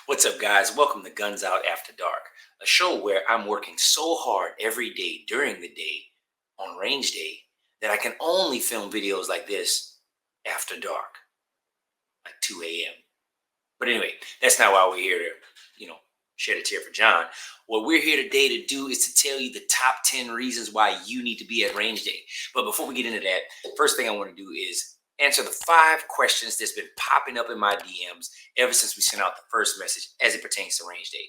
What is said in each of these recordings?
What's up, guys? Welcome to Guns Out After Dark, a show where I'm working so hard every day during the day on range day that I can only film videos like this after dark, like 2 a.m. But anyway, that's not why we're here to, you know, shed a tear for John. What we're here today to do is to tell you the top 10 reasons why you need to be at range day. But before we get into that, first thing I want to do is answer the 5 questions that's been popping up in my DMs ever since we sent out the first message as it pertains to range day.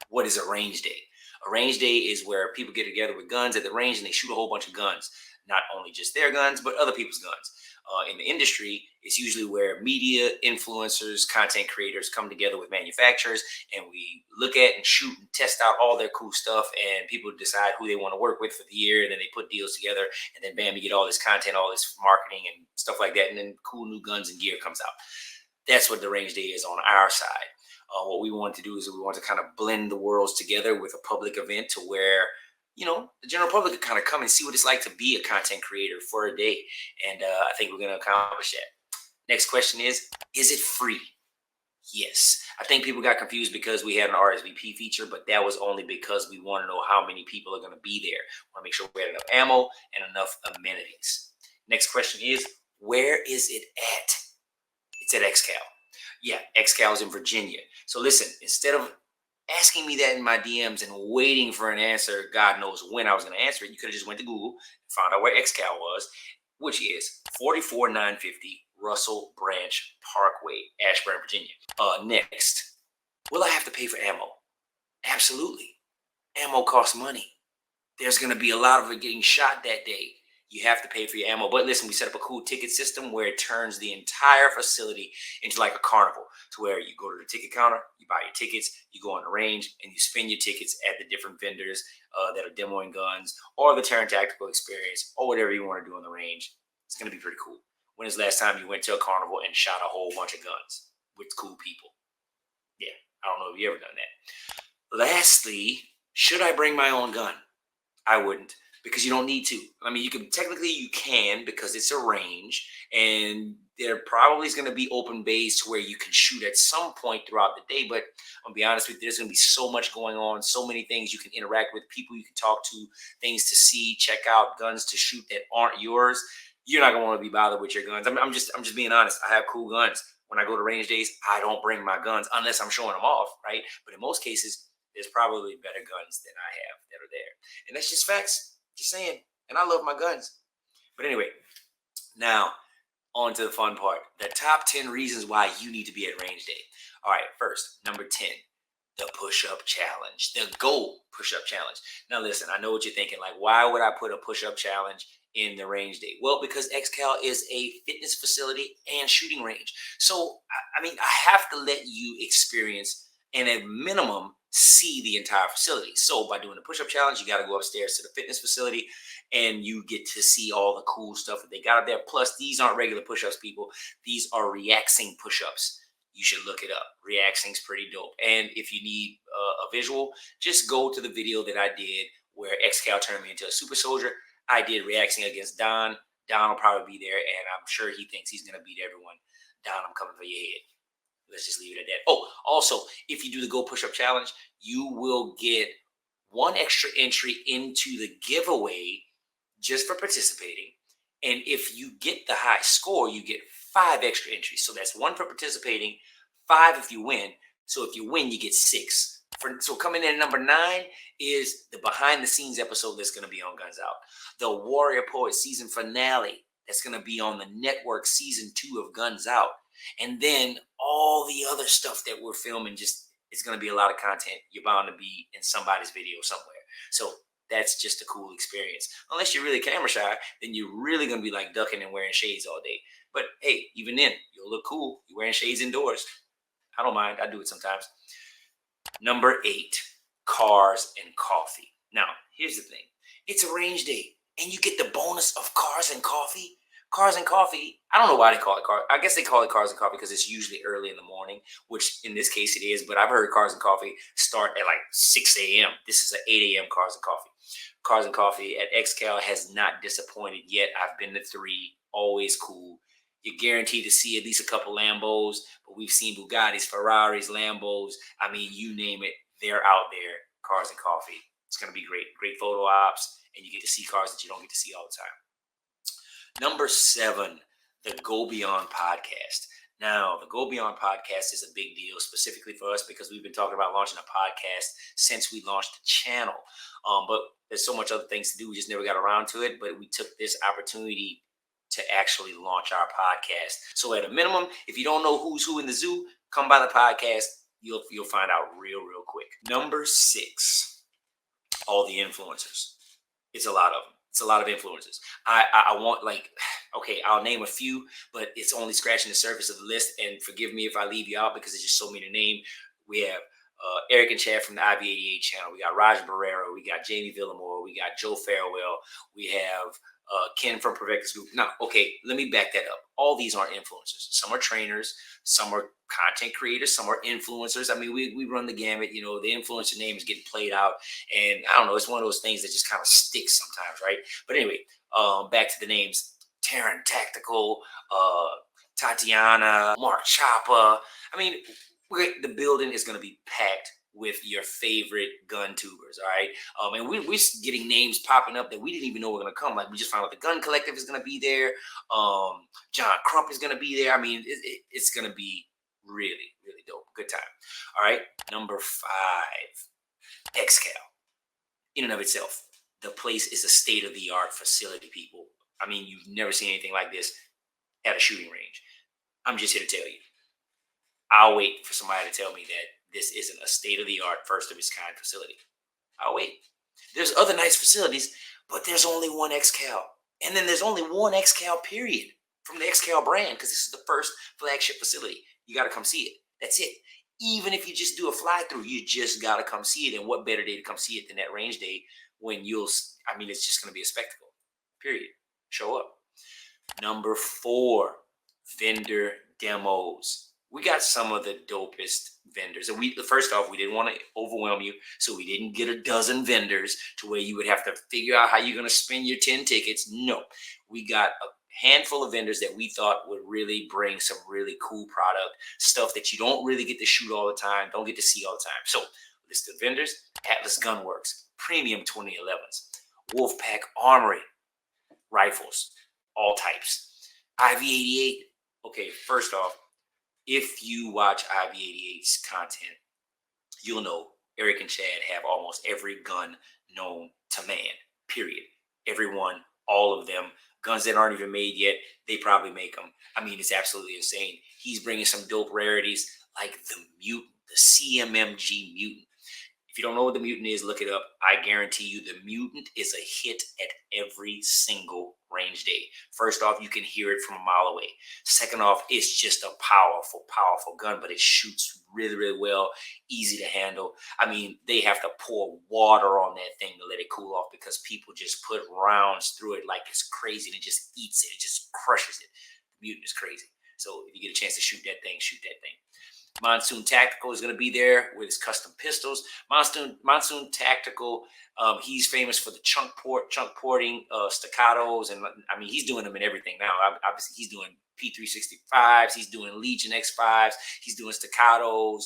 What is a range day? A range day is where people get together with guns at the range and they shoot a whole bunch of guns, not only just their guns, but other people's guns. In the industry, it's usually where media, influencers, content creators come together with manufacturers, and we look at and shoot and test out all their cool stuff, and people decide who they want to work with for the year, and then they put deals together, and then bam, you get all this content, all this marketing and stuff like that, and then cool new guns and gear comes out. That's what the range day is on our side. What we want to do is we want to kind of blend the worlds together with a public event to where the general public can kind of come and see what it's like to be a content creator for a day. And I think we're going to accomplish that. Next question is it free? Yes. I think people got confused because we had an RSVP feature, but that was only because we want to know how many people are going to be there. We want to make sure we had enough ammo and enough amenities. Next question is, where is it at? It's at Excal. Yeah, Excal is in Virginia. So listen, instead of asking me that in my DMs and waiting for an answer, God knows when I was going to answer it, you could have just went to Google and found out where Excal was, which is 44950 Russell Branch Parkway, Ashburn, Virginia. Next, will I have to pay for ammo? Absolutely. Ammo costs money. There's going to be a lot of it getting shot that day. You have to pay for your ammo. But listen, we set up a cool ticket system where it turns the entire facility into like a carnival, to where you go to the ticket counter, you buy your tickets, you go on the range, and you spend your tickets at the different vendors that are demoing guns, or the Terran Tactical Experience, or whatever you want to do on the range. It's going to be pretty cool. When is the last time you went to a carnival and shot a whole bunch of guns with cool people? Yeah, I don't know if you ever done that. Lastly, should I bring my own gun? I wouldn't, because you don't need to. I mean, you can because it's a range, and there probably is going to be open bays to where you can shoot at some point throughout the day. But I'll be honest with you, there's going to be so much going on, so many things you can interact with, people you can talk to, things to see, check out, guns to shoot that aren't yours. You're not going to want to be bothered with your guns. I'm just being honest. I have cool guns. When I go to range days, I don't bring my guns unless I'm showing them off, right? But in most cases, there's probably better guns than I have that are there. And that's just facts. Just saying. And I love my guns. But anyway, now on to the fun part. The top 10 reasons why you need to be at range day. All right, first, number 10, the push-up challenge. The GO push-up challenge. Now listen, I know what you're thinking. Like, why would I put a push-up challenge in the range day? Well, because Excal is a fitness facility and shooting range. So, I mean, I have to let you experience and at minimum see the entire facility. So by doing the push-up challenge, you got to go upstairs to the fitness facility and you get to see all the cool stuff that they got up there. Plus, these aren't regular push-ups, people. These are reacting push-ups. You should look it up. Reacting's pretty dope. And if you need a visual, just go to the video that I did where Excal turned me into a super soldier. I did reacting against Don. Don will probably be there, and I'm sure he thinks he's going to beat everyone. Don, I'm coming for your head. Let's just leave it at that. Oh, also, if you do the Go Push-Up Challenge, you will get 1 extra entry into the giveaway just for participating. And if you get the high score, you get 5 extra entries. So that's 1 for participating, 5 if you win. So if you win, you get 6. So coming in at number 9 is the behind-the-scenes episode that's going to be on Guns Out. The Warrior Poet season finale that's going to be on the network season 2 of Guns Out. And then all the other stuff that we're filming, it's going to be a lot of content. You're bound to be in somebody's video somewhere. So that's just a cool experience. Unless you're really camera shy, then you're really going to be like ducking and wearing shades all day. But hey, even then, you'll look cool. You're wearing shades indoors. I don't mind. I do it sometimes. Number 8, cars and coffee. Now, here's the thing. It's a range day, and you get the bonus of cars and coffee. Cars and coffee, I don't know why they call it cars. I guess they call it cars and coffee because it's usually early in the morning, which in this case it is. But I've heard cars and coffee start at like 6 a.m. This is an 8 a.m. cars and coffee. Cars and coffee at Excal has not disappointed yet. I've been to 3, always cool. You're guaranteed to see at least a couple Lambos, but we've seen Bugattis, Ferraris, Lambos. I mean, you name it, they're out there. Cars and Coffee. It's going to be great. Great photo ops, and you get to see cars that you don't get to see all the time. Number 7, the Go Beyond podcast. Now, the Go Beyond podcast is a big deal specifically for us because we've been talking about launching a podcast since we launched the channel. But there's so much other things to do. We just never got around to it. But we took this opportunity to actually launch our podcast. So at a minimum, if you don't know who's who in the zoo, come by the podcast. You'll find out real quick. Number 6, all the influencers. It's a lot of them. It's a lot of influencers. I want, like, okay, I'll name a few, but it's only scratching the surface of the list. And forgive me if I leave you out because there's just so many to name. We have Eric and Chad from the IV88 channel. We got Raj Barrera. We got Jamie Villamore. We got Joe Farewell. We have Ken from Perfectus Group. Now, okay, let me back that up. All these aren't influencers. Some are trainers. Some are content creators. Some are influencers. I mean, we run the gamut. You know, the influencer name is getting played out. And I don't know, it's one of those things that just kind of sticks sometimes, right? But anyway, back to the names. Taryn Tactical, Tatiana, Mark Choppa. I mean, the building is going to be packed with your favorite gun tubers, all right? And we're getting names popping up that we didn't even know were going to come. Like, we just found out the Gun Collective is going to be there. John Crump is going to be there. I mean, it's going to be really dope. Good time. All right, number 5, Excal. In and of itself, the place is a state-of-the-art facility, people. I mean, you've never seen anything like this at a shooting range. I'm just here to tell you. I'll wait for somebody to tell me that this isn't a state-of-the-art, first-of-its-kind facility. I'll wait. There's other nice facilities, but there's only one Excal. And then there's only one Excal, period, from the Excal brand, because this is the first flagship facility. You got to come see it. That's it. Even if you just do a fly-through, you just got to come see it. And what better day to come see it than that range day when I mean, it's just going to be a spectacle, period. Show up. Number 4, vendor demos. We got some of the dopest vendors. And first off, we didn't want to overwhelm you, so we didn't get a dozen vendors to where you would have to figure out how you're going to spend your 10 tickets. No, we got a handful of vendors that we thought would really bring some really cool product, stuff that you don't really get to shoot all the time, don't get to see all the time. So, list of vendors: Atlas Gunworks, Premium 2011s, Wolfpack Armory, rifles, all types. IV88. Okay, first off, if you watch IV88's content, you'll know Eric and Chad have almost every gun known to man, period. Everyone, all of them. Guns that aren't even made yet, they probably make them. I mean, it's absolutely insane. He's bringing some dope rarities like the Mutant, the CMMG Mutant. If you don't know what the Mutant is, look it up. I guarantee you the Mutant is a hit at every single range day. First off, you can hear it from a mile away. Second off, it's just a powerful gun, but it shoots really well, easy to handle. I mean, they have to pour water on that thing to let it cool off because people just put rounds through it like it's crazy and it just eats it. It just crushes it. The Mutant is crazy. So if you get a chance to shoot that thing, shoot that thing. Monsoon Tactical is going to be there with his custom pistols. Monsoon Tactical, he's famous for the chunk porting staccatos, and I mean he's doing them in everything now. Obviously, he's doing P365s, he's doing Legion X5s, he's doing staccatos,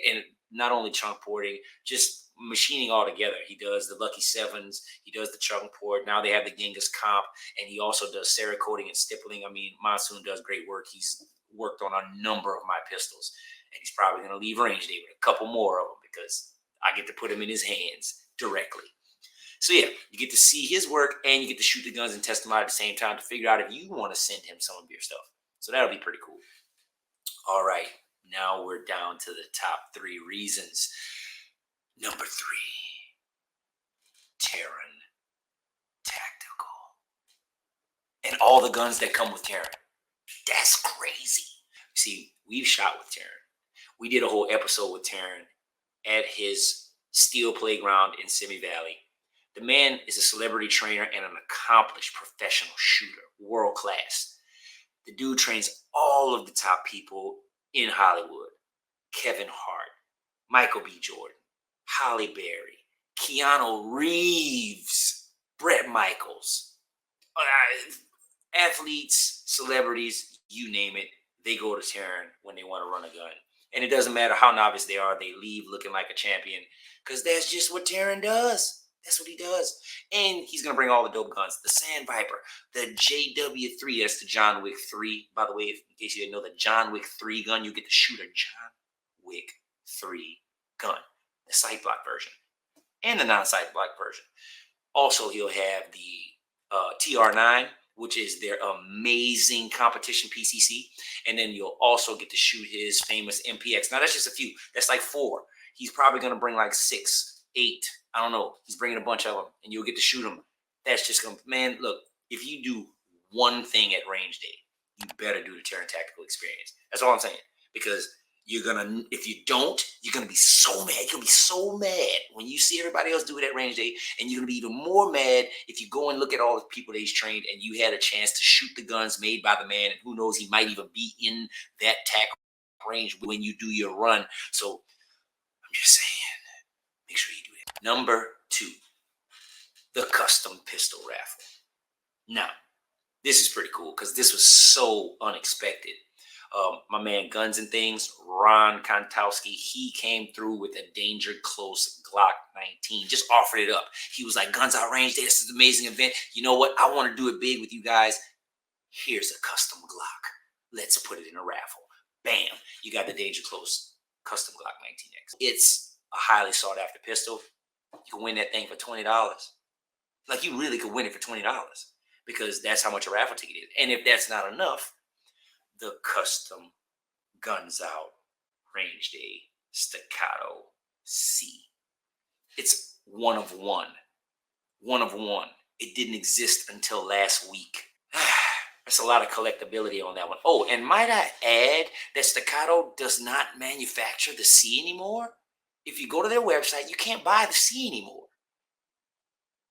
and not only chunk porting, just machining all together. He does the Lucky Sevens, he does the chunk port. Now they have the Genghis Comp, and he also does Cerakoting and stippling. I mean, Monsoon does great work. He's worked on a number of my pistols, and he's probably going to leave range day with a couple more of them because I get to put them in his hands directly. So yeah, you get to see his work and you get to shoot the guns and test them out at the same time to figure out if you want to send him some of your stuff. So that'll be pretty cool. All right, now we're down to the top 3 reasons. Number 3, Terran Tactical. And all the guns that come with Terran. That's crazy. See, we've shot with Terran. We did a whole episode with Terran at his steel playground in Simi Valley. The man is a celebrity trainer and an accomplished professional shooter, world class. The dude trains all of the top people in Hollywood. Kevin Hart, Michael B. Jordan, Halle Berry, Keanu Reeves, Bret Michaels. Athletes, celebrities, you name it, they go to Taryn when they want to run a gun. And it doesn't matter how novice they are, they leave looking like a champion because that's just what Taryn does. That's what he does. And he's going to bring all the dope guns. The Sand Viper, the JW3, that's the John Wick 3. By the way, in case you didn't know, the John Wick 3 gun, you get to shoot a John Wick 3 gun. The sight block version and the non-sight block version. Also, he'll have the TR9, which is their amazing competition PCC. And then you'll also get to shoot his famous MPX. Now, that's just a few. That's like 4. He's probably going to bring like 6, 8. I don't know. He's bringing a bunch of them, and you'll get to shoot them. That's just going to, man, look, if you do one thing at range day, you better do the Terran Tactical Experience. That's all I'm saying. Because you're gonna, if you don't, you're gonna be so mad. You're gonna be so mad when you see everybody else do it at range day, and you're gonna be even more mad if you go and look at all the people that he's trained and you had a chance to shoot the guns made by the man, and who knows, he might even be in that tack range when you do your run. So I'm just saying, make sure you do that. Number 2, the custom pistol raffle. Now, this is pretty cool because this was so unexpected. My man Guns and Things, Ron Kontowski, he came through with a Danger Close Glock 19, just offered it up. He was like, Guns Out Range Day, this is an amazing event. You know what? I want to do it big with you guys. Here's a custom Glock. Let's put it in a raffle. Bam, you got the Danger Close custom Glock 19X. It's a highly sought after pistol. You can win that thing for $20. Like, you really could win it for $20 because that's how much a raffle ticket is. And if that's not enough, the custom Guns Out Range Day Staccato C. It's one of one. One of one. It didn't exist until last week. That's a lot of collectability on that one. Oh, and might I add that Staccato does not manufacture the C anymore? If you go to their website, you can't buy the C anymore.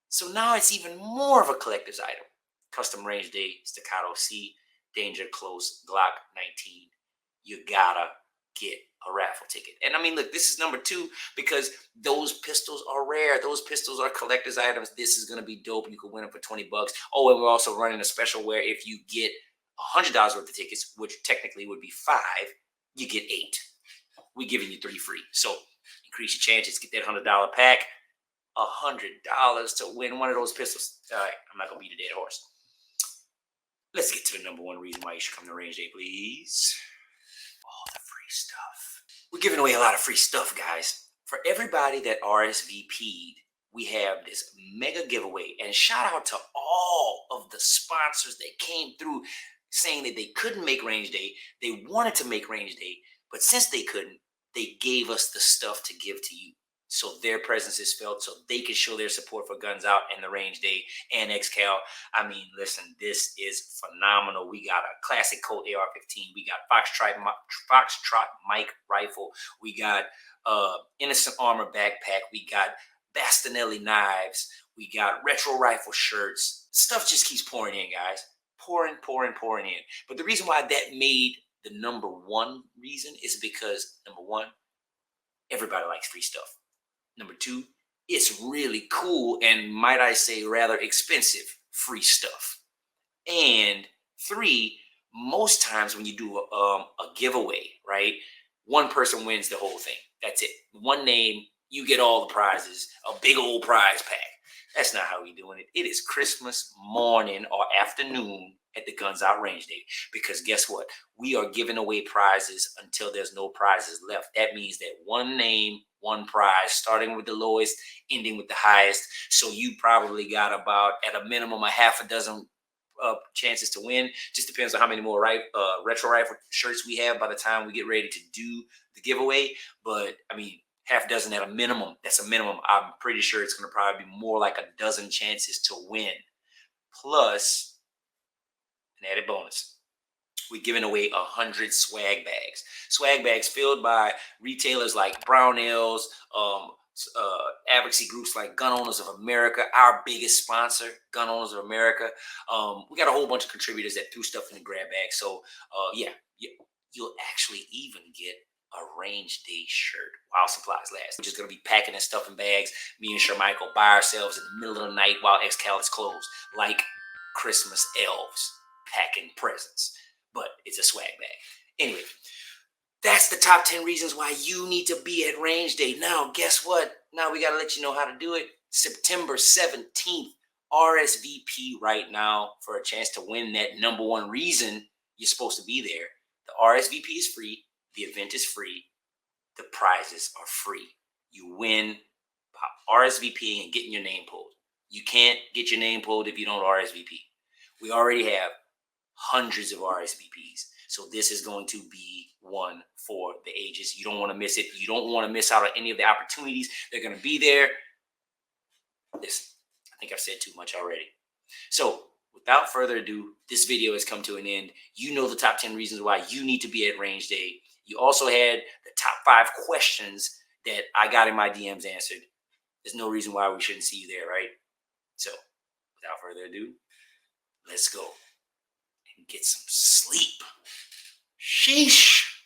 So now it's even more of a collector's item. Custom Range Day Staccato C. Danger Close Glock 19. You gotta get a raffle ticket. And I mean, look, this is number 2 because those pistols are rare. Those pistols are collector's items. This is gonna be dope. You can win them for $20. Oh, and we're also running a special where if you get $100 worth of tickets, which technically would be 5, you get 8. We're giving you 3 free. So increase your chances. Get that $100 pack. $100 to win one of those pistols. All right, I'm not gonna beat a dead horse. Let's get to the number 1 reason why you should come to range day, please. All the free stuff. We're giving away a lot of free stuff, guys. For everybody that RSVP'd, we have this mega giveaway. And shout out to all of the sponsors that came through saying that they couldn't make range day. They wanted to make range day, but since they couldn't, they gave us the stuff to give to you. So their presence is felt, so they can show their support for Guns Out and the Range Day and Excal. I mean, listen, this is phenomenal. We got a classic Colt AR-15. We got Foxtrot Mike rifle. We got Innocent Armor backpack. We got Bastinelli knives. We got retro rifle shirts. Stuff just keeps pouring in, guys. Pouring in. But the reason why that made the number 1 reason is because, number 1, everybody likes free stuff. Number 2, it's really cool and, might I say, rather expensive free stuff. And 3, most times when you do a giveaway, right, 1 person wins the whole thing. That's it. 1 name, you get all the prizes, a big old prize pack. That's not how we're doing it. It is Christmas morning or afternoon at the Guns Out Range Day. Because guess what? We are giving away prizes until there's no prizes left. That means that 1 name, 1 prize, starting with the lowest, ending with the highest. So you probably got about, at a minimum, a half a dozen chances to win. Just depends on how many more retro rifle shirts we have by the time we get ready to do the giveaway. But I mean, half a dozen at a minimum. That's a minimum. I'm pretty sure it's going to probably be more like a dozen chances to win. Plus, an added bonus. We're giving away 100 swag bags. Swag bags filled by retailers like Brownells, advocacy groups like Gun Owners of America, our biggest sponsor, Gun Owners of America. We got a whole bunch of contributors that threw stuff in the grab bag. So yeah, you'll actually even get a range day shirt while supplies last. We're just going to be packing this stuff in bags. Me and Shermichael by ourselves in the middle of the night while Excal is closed, like Christmas elves. packing presents, but it's a swag bag. Anyway, that's the top 10 reasons why you need to be at range day. Now, guess what? Now we got to let you know how to do it. September 17th, RSVP right now for a chance to win that number one reason you're supposed to be there. The RSVP is free. The event is free. The prizes are free. You win RSVPing and getting your name pulled. You can't get your name pulled if you don't RSVP. We already have hundreds of RSVPs. So this is going to be one for the ages. You don't want to miss it. You don't want to miss out on any of the opportunities. They're going to be there. Listen, I think I've said too much already. So without further ado, this video has come to an end. You know the top 10 reasons why you need to be at range day. You also had the top 5 questions that I got in my DMs answered. There's no reason why we shouldn't see you there, right? So without further ado, let's go and get some sleep. Sheesh.